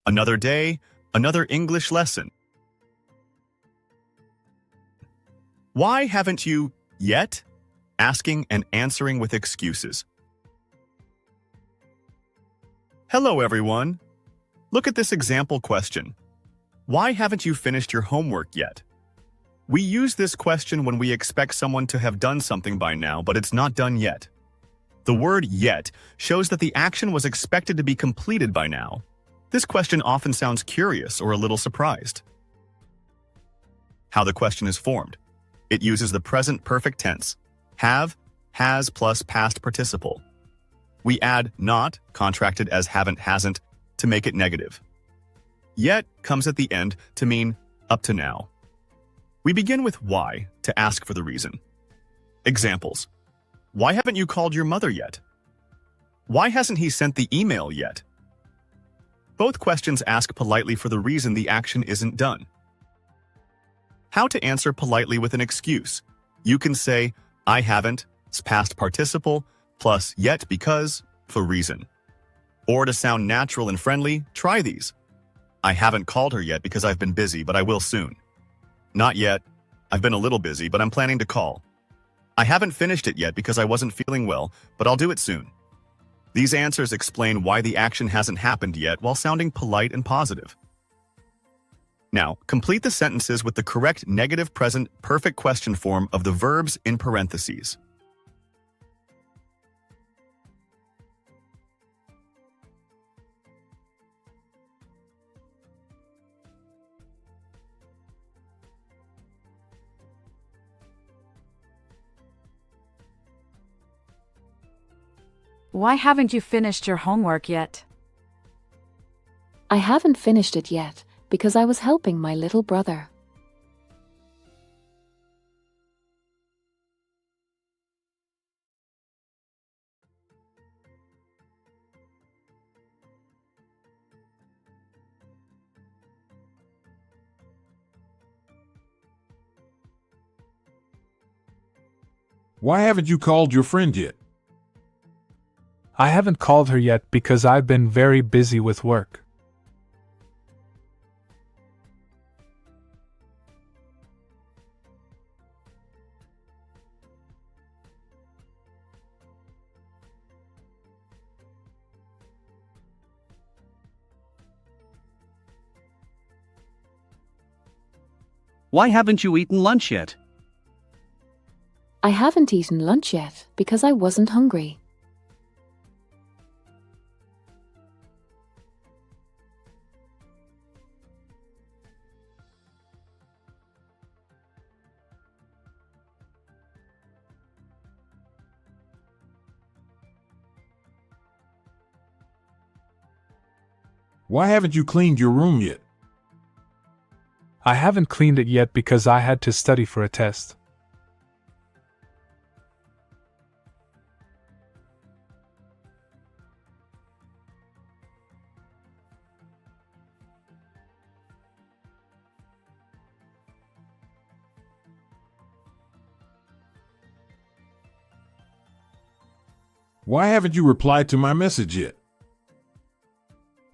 Another day, another English lesson. Why haven't you yet? Asking and answering with excuses. Hello, everyone. Look at this example question. Why haven't you finished your homework yet? We use this question when we expect someone to have done something by now, but it's not done yet. The word yet shows that the action was expected to be completed by now. This question often sounds curious or a little surprised. How the question is formed. It uses the present perfect tense, have, has plus past participle. We add not, contracted as haven't, hasn't, to make it negative. Yet comes at the end to mean up to now. We begin with why to ask for the reason. Examples. Why haven't you called your mother yet? Why hasn't he sent the email yet? Both questions ask politely for the reason the action isn't done. How to answer politely with an excuse. You can say, I haven't, past participle, plus yet because, for reason. Or to sound natural and friendly, try these. I haven't called her yet because I've been busy, but I will soon. Not yet. I've been a little busy, but I'm planning to call. I haven't finished it yet because I wasn't feeling well, but I'll do it soon. These answers explain why the action hasn't happened yet while sounding polite and positive. Now, complete the sentences with the correct negative present perfect question form of the verbs in parentheses. Why haven't you finished your homework yet? I haven't finished it yet because I was helping my little brother. Why haven't you called your friend yet? I haven't called her yet because I've been very busy with work. Why haven't you eaten lunch yet? I haven't eaten lunch yet because I wasn't hungry. Why haven't you cleaned your room yet? I haven't cleaned it yet because I had to study for a test. Why haven't you replied to my message yet?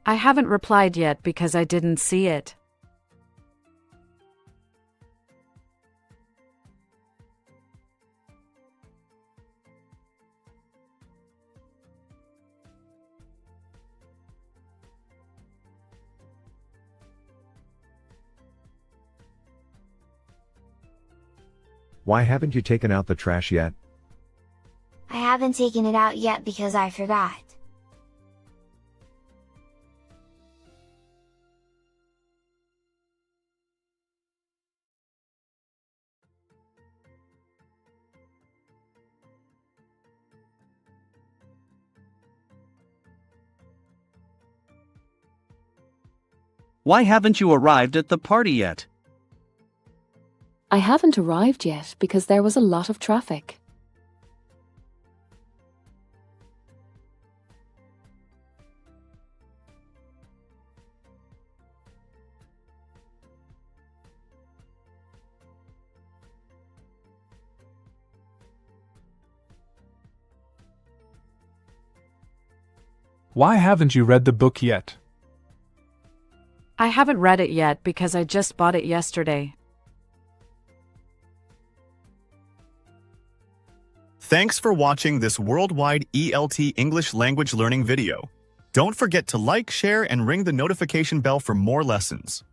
I haven't replied yet because I didn't see it. Why haven't you taken out the trash yet? I haven't taken it out yet because I forgot. Why haven't you arrived at the party yet? I haven't arrived yet because there was a lot of traffic. Why haven't you read the book yet? I haven't read it yet because I just bought it yesterday. Thanks for watching this Worldwide ELT English language learning video. Don't forget to like, share, and ring the notification bell for more lessons.